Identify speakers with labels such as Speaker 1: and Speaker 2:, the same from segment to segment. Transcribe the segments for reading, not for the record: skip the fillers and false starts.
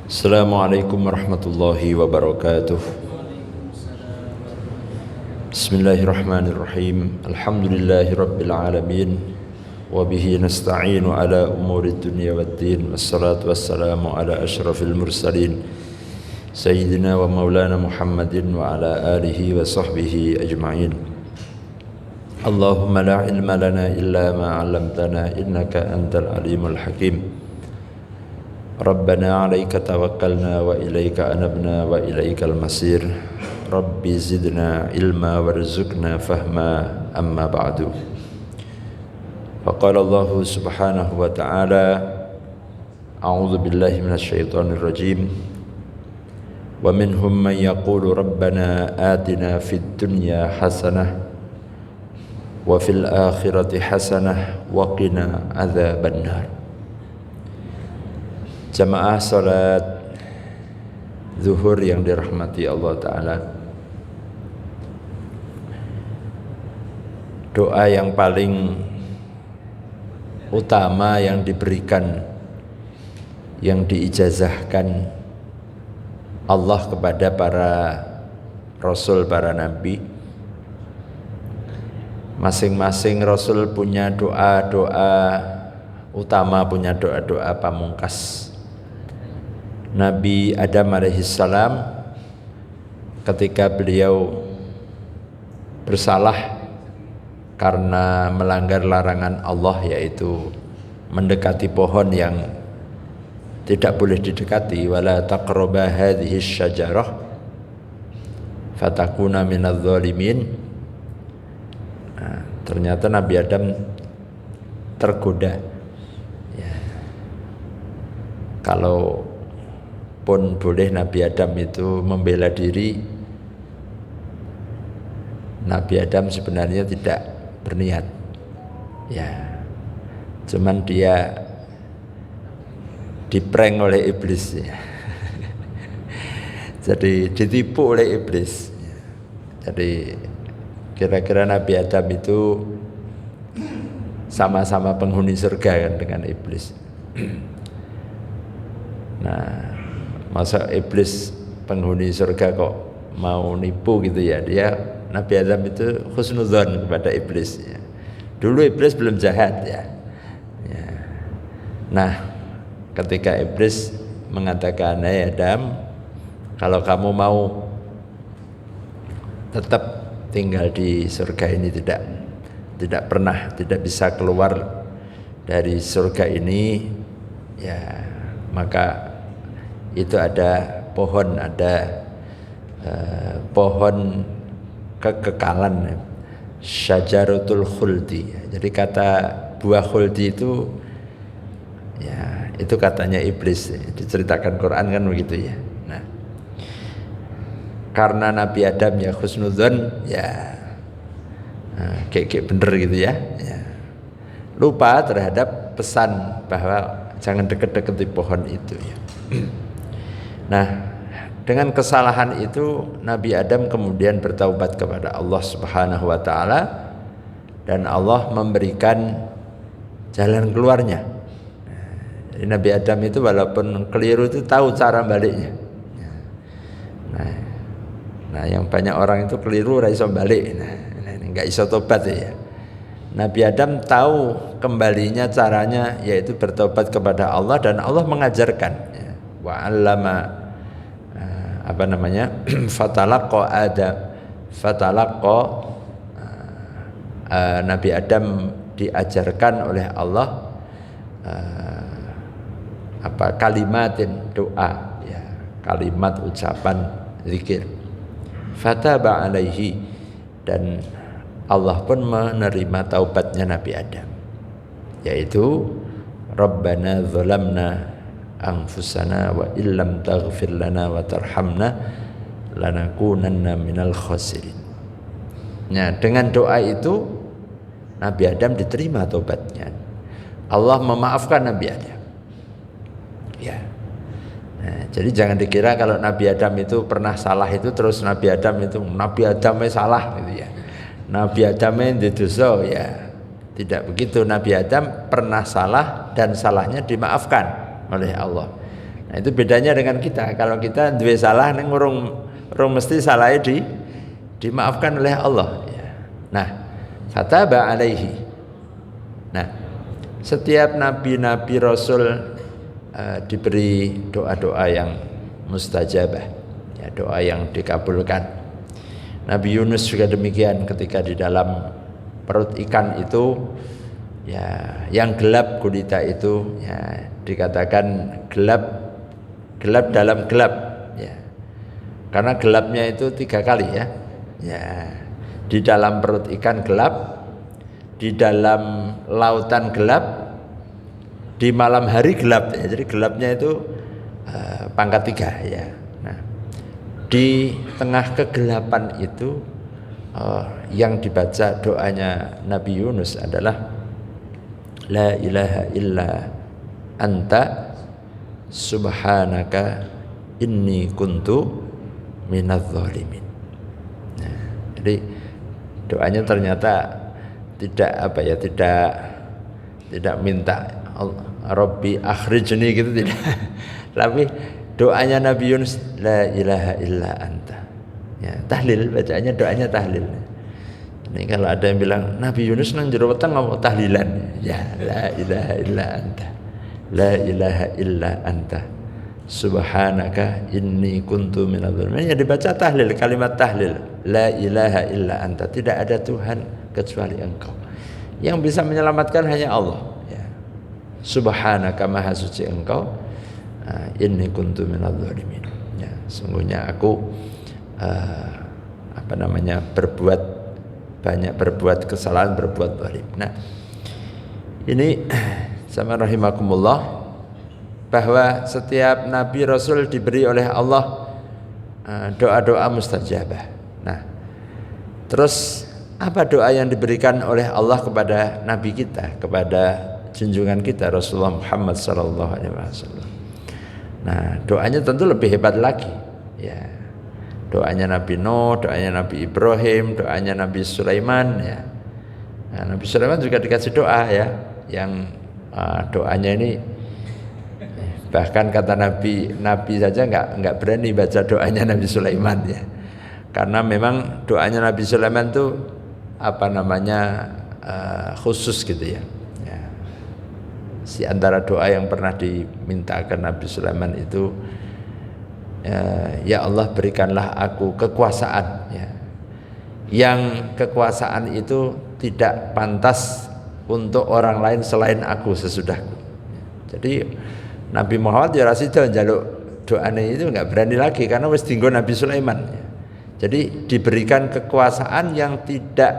Speaker 1: Assalamualaikum warahmatullahi wabarakatuh. Bismillahirrahmanirrahim. Alhamdulillahi rabbil alamin. Wabihi nasta'inu ala umuri dunya waddin. Wassalatu wassalamu ala ashrafil mursalin Sayyidina wa maulana Muhammadin wa ala alihi wa sahbihi ajma'in. Allahumma la ilma lana illa ma 'allamtana innaka antal alimul hakim. Rabbana 'alaika tawakkalna wa ilaika anabna wa ilaikal masir. Rabbi zidna ilma warzuqna fahma, amma ba'du. Faqala Allah subhanahu wa ta'ala, a'udzu billahi minasy syaithanir rajim. Wa minhum man yaqulu rabbana atina fid dunya hasanah wa fil akhirati hasanah wa qina adzabannar. Jamaah salat zuhur yang dirahmati Allah Ta'ala, doa yang paling utama yang diberikan, yang diijazahkan Allah kepada para rasul, para nabi. Masing-masing rasul punya doa-doa utama, punya doa-doa pamungkas. Nabi Adam alaihissalam ketika beliau bersalah karena melanggar larangan Allah, yaitu mendekati pohon yang tidak boleh didekati, wala taqraba hadhihi syajarah fatakuna minadz zalimin. Nah, ternyata Nabi Adam tergoda. Ya. Kalau pun boleh Nabi Adam itu membela diri, Nabi Adam sebenarnya tidak berniat. Ya. Cuman dia diprank oleh iblis, ya. Jadi ditipu oleh iblis. Jadi kira-kira Nabi Adam itu sama-sama penghuni surga kan dengan iblis. Nah, masa iblis penghuni surga kok mau nipu gitu ya? Dia, Nabi Adam itu husnudzon kepada iblis, ya. Dulu iblis belum jahat, ya. Ya. Nah, ketika iblis mengatakan, "Hai Adam, kalau kamu mau tetap tinggal di surga ini, tidak bisa keluar dari surga ini, ya maka itu ada pohon, pohon kekekalan, syajaratul khuldi." Jadi kata buah khuldi itu, ya itu katanya iblis, diceritakan Quran kan begitu, ya. Nah, karena Nabi Adam ya husnudzon, ya kayak bener gitu, ya. Lupa terhadap pesan bahwa jangan deket-deket di pohon itu, ya. Nah, dengan kesalahan itu Nabi Adam kemudian bertaubat kepada Allah Subhanahu wa Ta'ala, dan Allah memberikan jalan keluarnya. Jadi Nabi Adam itu walaupun keliru itu tahu cara baliknya. Nah, yang banyak orang itu keliru ra iso balik. Nah, ini enggak iso tobat, ya. Nabi Adam tahu kembalinya caranya, yaitu bertobat kepada Allah, dan Allah mengajarkan, ya. Wa 'allama fatalaqqa Nabi Adam diajarkan oleh Allah kalimatin, doa, ya, kalimat ucapan zikir. Fataba alaihi, dan Allah pun menerima taubatnya Nabi Adam, yaitu Rabbana zalamna anfusana wa illam taghfir lana wa tarhamna lanakunanna minal khasirin. Nah, dengan doa itu Nabi Adam diterima taubatnya. Allah memaafkan Nabi Adam. Ya. Nah, jadi jangan dikira kalau Nabi Adam itu pernah salah itu terus Nabi Adam salah gitu, ya. Nabi Adam itu dosa, ya. Tidak begitu. Nabi Adam pernah salah dan salahnya dimaafkan oleh Allah. Nah, itu bedanya dengan kita. Kalau kita duwe salah ning urung mesti salahnya dimaafkan oleh Allah ya. Nah, fataba alaihi. Nah, setiap nabi-nabi rasul diberi doa-doa yang mustajabah ya, doa yang dikabulkan. Nabi Yunus juga demikian, ketika di dalam perut ikan itu ya, yang gelap gulita itu ya, dikatakan gelap dalam gelap ya, karena gelapnya itu 3 kali ya. Ya, di dalam perut ikan gelap, di dalam lautan gelap, di malam hari gelap ya. Jadi gelapnya itu pangkat 3 ya. Nah, di tengah kegelapan itu yang dibaca doanya Nabi Yunus adalah la ilaha illa anta subhanaka inni kuntu minadz zalimin. Nah, jadi doanya ternyata tidak minta Rabbi akhrijni gitu, tidak. Tapi doanya Nabi Yunus la ilaha illa anta. Ya, tahlil, bacaannya doanya tahlil. Ini kalau ada yang bilang Nabi Yunus nang jero weteng ngomong tahlilan. Ya, la ilaha illa anta. La ilaha illa anta. Subhanaka inni kuntu minadz zalimin. Ya, dibaca tahlil, kalimat tahlil. La ilaha illa anta. Tidak ada Tuhan kecuali Engkau. Yang bisa menyelamatkan hanya Allah. Ya. Subhanaka, maha suci Engkau. Inni kuntu minadz zalimin. Ya, sungguhnya aku berbuat kesalahan, berbuat zalim. Nah, ini sama rahimakumullah, bahwa setiap nabi rasul diberi oleh Allah doa-doa mustajabah. Nah, terus apa doa yang diberikan oleh Allah kepada nabi kita, kepada junjungan kita Rasulullah Muhammad sallallahu alaihi wasallam? Nah, doanya tentu lebih hebat lagi ya. Doanya Nabi Nuh, doanya Nabi Ibrahim, doanya Nabi Sulaiman ya. Nah, Nabi Sulaiman juga dikasih doa ya, yang doanya ini bahkan kata Nabi saja nggak berani baca doanya Nabi Sulaiman ya, karena memang doanya Nabi Sulaiman itu khusus gitu ya. Si antara doa yang pernah dimintakan Nabi Sulaiman itu, ya Allah berikanlah aku kekuasaan ya, yang kekuasaan itu tidak pantas untuk orang lain selain aku sesudahku. Jadi Nabi Muhammad ya rasida njaluk doane itu nggak berani lagi karena wis dinggo Nabi Sulaiman ya. Jadi diberikan kekuasaan yang tidak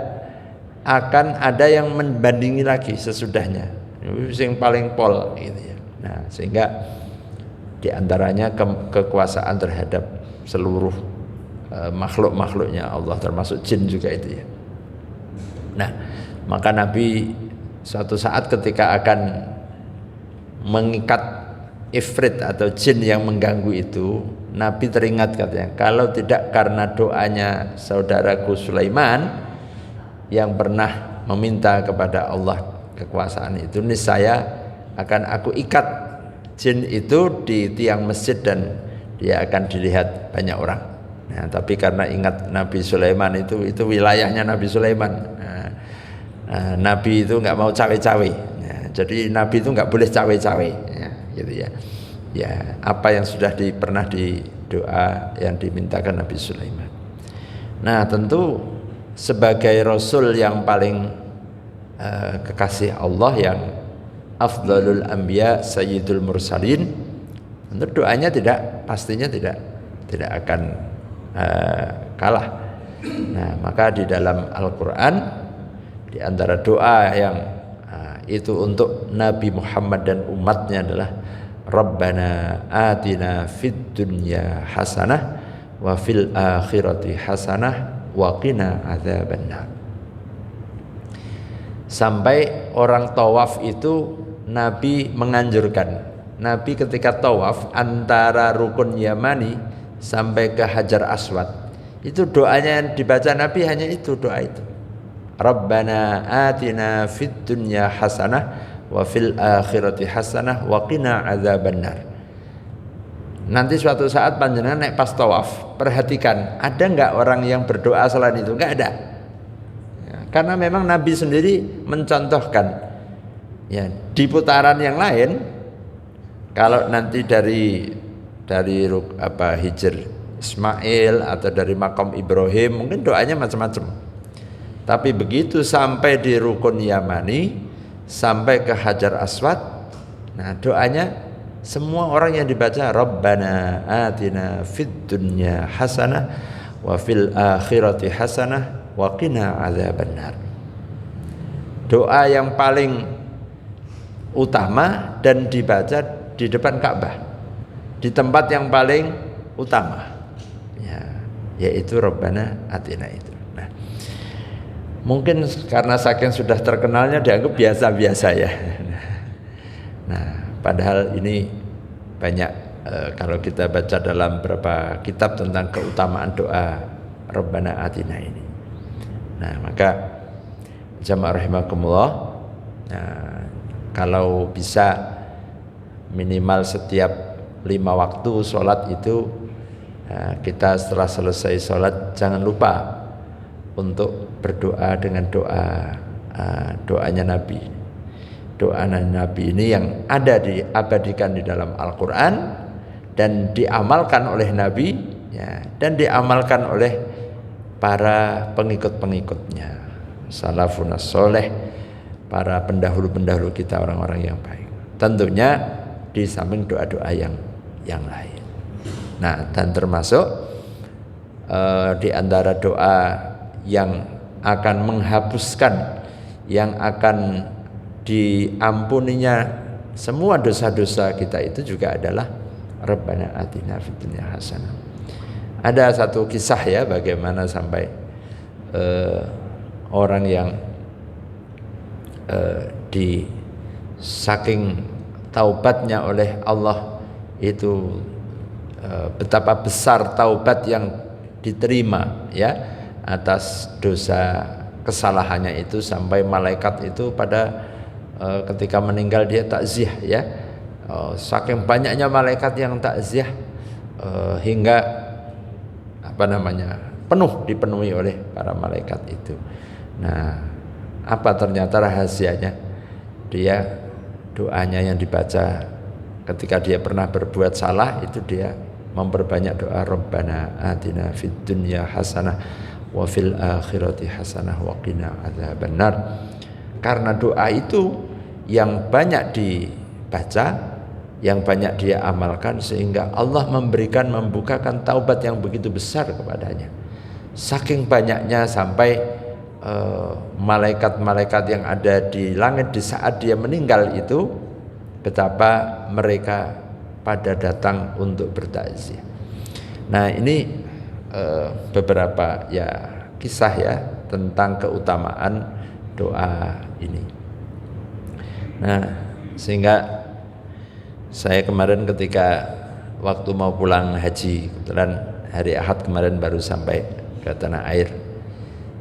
Speaker 1: akan ada yang membandingi lagi sesudahnya. Yang paling pol gitu ya. Nah, sehingga diantaranya kekuasaan terhadap seluruh makhluk-makhluknya Allah, termasuk jin juga itu ya. Nah, maka Nabi suatu saat ketika akan mengikat ifrit atau jin yang mengganggu itu, Nabi teringat katanya, kalau tidak karena doanya saudaraku Sulaiman yang pernah meminta kepada Allah kekuasaan itu, niscaya akan aku ikat jin itu di tiang masjid dan dia akan dilihat banyak orang. Nah, tapi karena ingat Nabi Sulaiman itu wilayahnya Nabi Sulaiman. Nabi itu nggak mau cawe-cawe. Nah, jadi Nabi itu nggak boleh cawe-cawe. Ya, gitu ya. Ya, apa yang sudah pernah di doa yang dimintakan Nabi Sulaiman. Nah, tentu sebagai Rasul yang paling kekasih Allah, yang afdalul anbiya sayyidul mursalin, tentu doanya pastinya tidak akan kalah. Nah, maka di dalam Al-Quran di antara doa yang itu untuk Nabi Muhammad dan umatnya adalah Rabbana atina fid dunya hasanah wa fil akhirati hasanah wa qina adzabannar. Sampai orang tawaf itu Nabi menganjurkan, Nabi ketika tawaf antara rukun Yamani sampai ke Hajar Aswad, itu doanya yang dibaca Nabi hanya itu, doa itu. Rabbana atina fid dunya hasanah wa fil akhirati hasanah wa qina adzabannar. Nanti suatu saat panjenengan naik pas tawaf, perhatikan ada nggak orang yang berdoa selain itu? Nggak ada. Ya, karena memang Nabi sendiri mencontohkan, ya di putaran yang lain, kalau nanti dari Hijr Ismail atau dari makam Ibrahim mungkin doanya macam-macam. Tapi begitu sampai di Rukun Yamani, sampai ke Hajar Aswad, nah doanya semua orang yang dibaca Rabbana atina fid dunya hasanah wa fil akhirati hasanah wa qina adzabannar. Doa yang paling utama dan dibaca di depan Ka'bah, di tempat yang paling utama, ya, yaitu Rabbana atina itu. Nah, mungkin karena saking sudah terkenalnya dianggap biasa-biasa ya. Nah, padahal ini banyak kalau kita baca dalam beberapa kitab tentang keutamaan doa Rabbana atina ini. Nah, maka jamaah rahimakumullah, nah, kalau bisa minimal setiap 5 waktu sholat itu, nah, kita setelah selesai sholat jangan lupa untuk berdoa dengan doanya Nabi. Doa Nabi ini yang ada diabadikan di dalam Al-Quran dan diamalkan oleh Nabi, ya, dan diamalkan oleh para pengikut-pengikutnya, salafun soleh, para pendahulu-pendahulu kita, orang-orang yang baik. Tentunya di samping doa-doa yang lain. Nah, dan termasuk di antara doa yang akan menghapuskan, yang akan diampuninya semua dosa-dosa kita itu juga adalah Rabbana atina fid dunya hasanah. Ada satu kisah ya, bagaimana sampai orang yang di saking taubatnya oleh Allah itu, betapa besar taubat yang diterima ya atas dosa kesalahannya itu, sampai malaikat itu pada ketika meninggal dia takziah ya, saking banyaknya malaikat yang takziah hingga dipenuhi oleh para malaikat itu. Nah, apa ternyata rahasianya? Dia doanya yang dibaca ketika dia pernah berbuat salah itu, dia memperbanyak doa Rabbana atina fid dunya hasanah wa fil akhirati hasanah wa qina adzabannar. Karena doa itu yang banyak dibaca, yang banyak dia amalkan, sehingga Allah membukakan taubat yang begitu besar kepadanya. Saking banyaknya sampai malaikat-malaikat yang ada di langit di saat dia meninggal itu, betapa mereka pada datang untuk bertakziah. Nah, ini beberapa ya kisah ya tentang keutamaan doa ini. Nah, sehingga saya kemarin ketika waktu mau pulang haji, kebetulan hari Ahad kemarin baru sampai ke tanah air,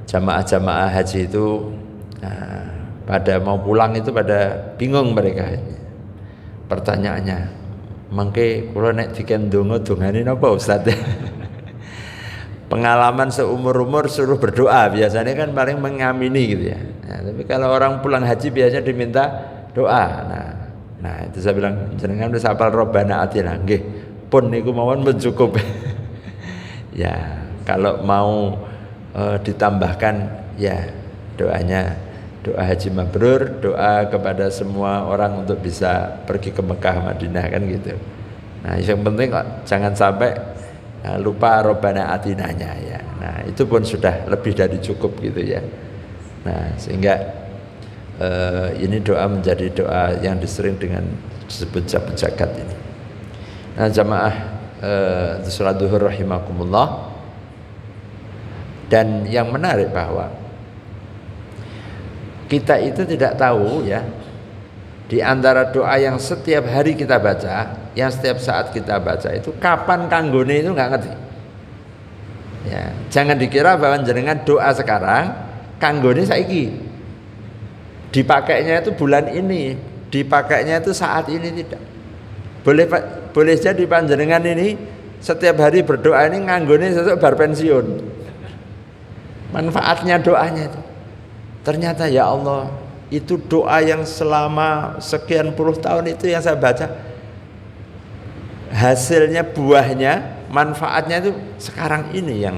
Speaker 1: jamaah-jamaah haji itu pada mau pulang itu pada bingung mereka. Pertanyaannya, mangke kula nek diken donga dongane napa Ustaz? Pengalaman seumur-umur suruh berdoa, biasanya kan paling mengamini gitu ya. Nah, tapi kalau orang pulang haji biasanya diminta doa. Nah itu saya bilang, jenengan wis hafal Rabbana atina nggih, pun niku mawon cukup. Ya, kalau mau ditambahkan ya doanya, doa haji mabrur, doa kepada semua orang untuk bisa pergi ke Mekah Madinah kan gitu. Nah, yang penting kok jangan sampai lupa Rabbana atinanya ya. Nah, itu pun sudah lebih dari cukup gitu ya. Nah, sehingga ini doa menjadi doa yang disering dengan disebut jagat ini. Nah, jamaah salat zuhur rahimakumullah. Dan yang menarik bahwa kita itu tidak tahu ya, di antara doa yang setiap hari kita baca, yang setiap saat kita baca itu kapan kanggone itu nggak ngerti. Ya, jangan dikira bahwa jenengan doa sekarang kanggone saiki. Dipakainya itu bulan ini, dipakainya itu saat ini, tidak. boleh jadi panjenengan ini setiap hari berdoa ini nganggone sesuk bar pensiun. Manfaatnya doanya itu. Ternyata ya Allah, itu doa yang selama sekian puluh tahun itu yang saya baca, hasilnya, buahnya, manfaatnya itu sekarang ini yang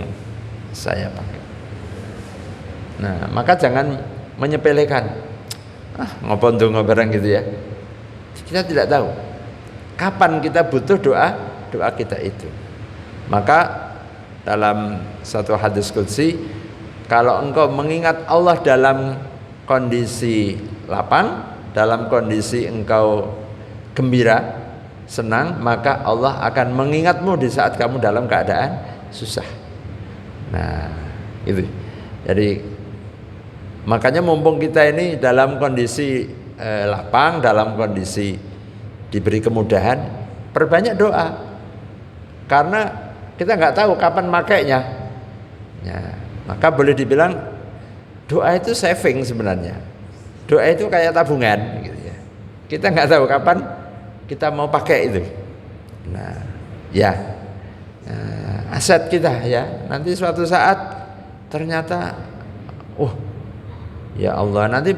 Speaker 1: saya pakai. Nah, maka jangan menyepelekan. Ngopo ndonga barang gitu ya. Kita tidak tahu kapan kita butuh doa kita itu. Maka dalam satu hadis qudsi, kalau engkau mengingat Allah dalam kondisi lapang, dalam kondisi engkau gembira, senang, maka Allah akan mengingatmu di saat kamu dalam keadaan susah. Nah, itu. Jadi makanya mumpung kita ini dalam kondisi lapang, dalam kondisi diberi kemudahan, perbanyak doa. Karena kita nggak tahu kapan makainya. Ya, maka boleh dibilang doa itu saving sebenarnya. Doa itu kayak tabungan gitu ya. Kita nggak tahu kapan kita mau pakai itu. Nah, ya, aset kita ya. Nanti suatu saat ternyata, ya Allah, nanti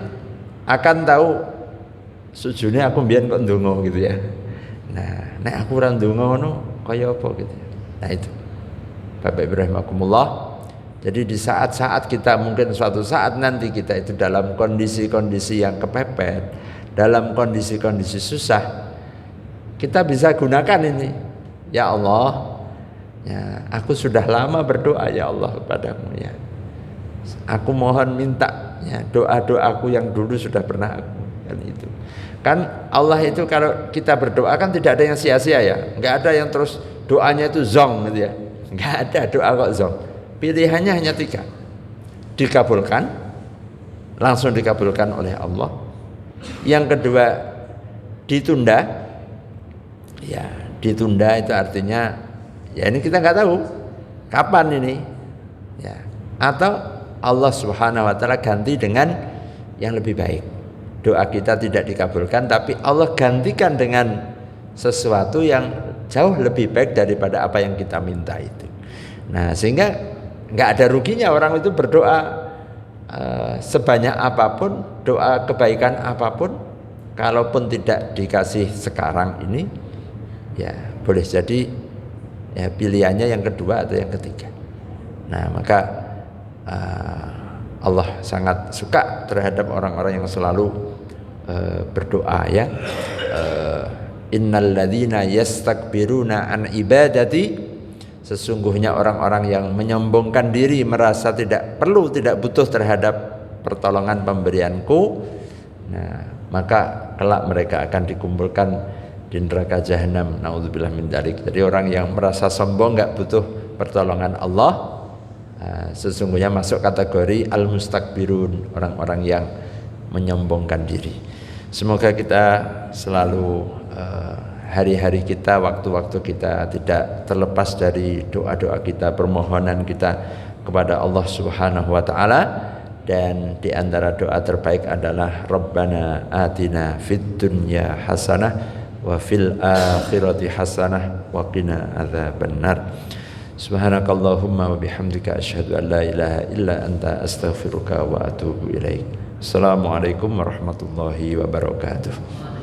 Speaker 1: akan tahu sujune aku mbiyen kok ndonga gitu ya. Nah, nek aku ora ndonga ngono kaya apa gitu. Nah itu. Bapak Ibrahim rahimakumullah. Jadi di saat-saat kita mungkin suatu saat nanti kita itu dalam kondisi-kondisi yang kepepet, dalam kondisi-kondisi susah, kita bisa gunakan ini. Ya Allah, ya, aku sudah lama berdoa ya Allah kepadamu ya. Aku mohon minta ya, doa-doaku yang dulu sudah pernah aku kan itu. Kan Allah itu kalau kita berdoa kan tidak ada yang sia-sia ya. Enggak ada yang terus doanya itu zong gitu ya. Enggak ada doa kok zong. Pilihannya hanya 3. Dikabulkan, langsung dikabulkan oleh Allah. Yang kedua, ditunda. Ya, ditunda itu artinya ya ini kita nggak tahu kapan ini. Ya, atau Allah Subhanahu wa taala ganti dengan yang lebih baik. Doa kita tidak dikabulkan, tapi Allah gantikan dengan sesuatu yang jauh lebih baik daripada apa yang kita minta itu. Nah, sehingga nggak ada ruginya orang itu berdoa sebanyak apapun, doa kebaikan apapun, kalaupun tidak dikasih sekarang ini, ya boleh jadi ya pilihannya yang kedua atau yang ketiga. Nah, maka Allah sangat suka terhadap orang-orang yang selalu berdoa ya. Innal ladzina yastakbiruna an ibadati, sesungguhnya orang-orang yang menyombongkan diri, merasa tidak perlu, tidak butuh terhadap pertolongan pemberianku, nah maka kelak mereka akan dikumpulkan di neraka jahanam. Naudzubillah min dzalik. Jadi orang yang merasa sombong, nggak butuh pertolongan Allah, sesungguhnya masuk kategori al-mustakbirun, orang-orang yang menyombongkan diri. Semoga kita selalu hari-hari kita, waktu-waktu kita tidak terlepas dari doa-doa kita, permohonan kita kepada Allah Subhanahu wa taala, dan di antara doa terbaik adalah Rabbana atina fid dunya hasanah wa fil akhirati hasanah wa qina adzabannar. Subhanakallahumma wa bihamdika asyhadu an la ilaha illa anta astaghfiruka wa atubu ilaik. Assalamualaikum warahmatullahi wabarakatuh.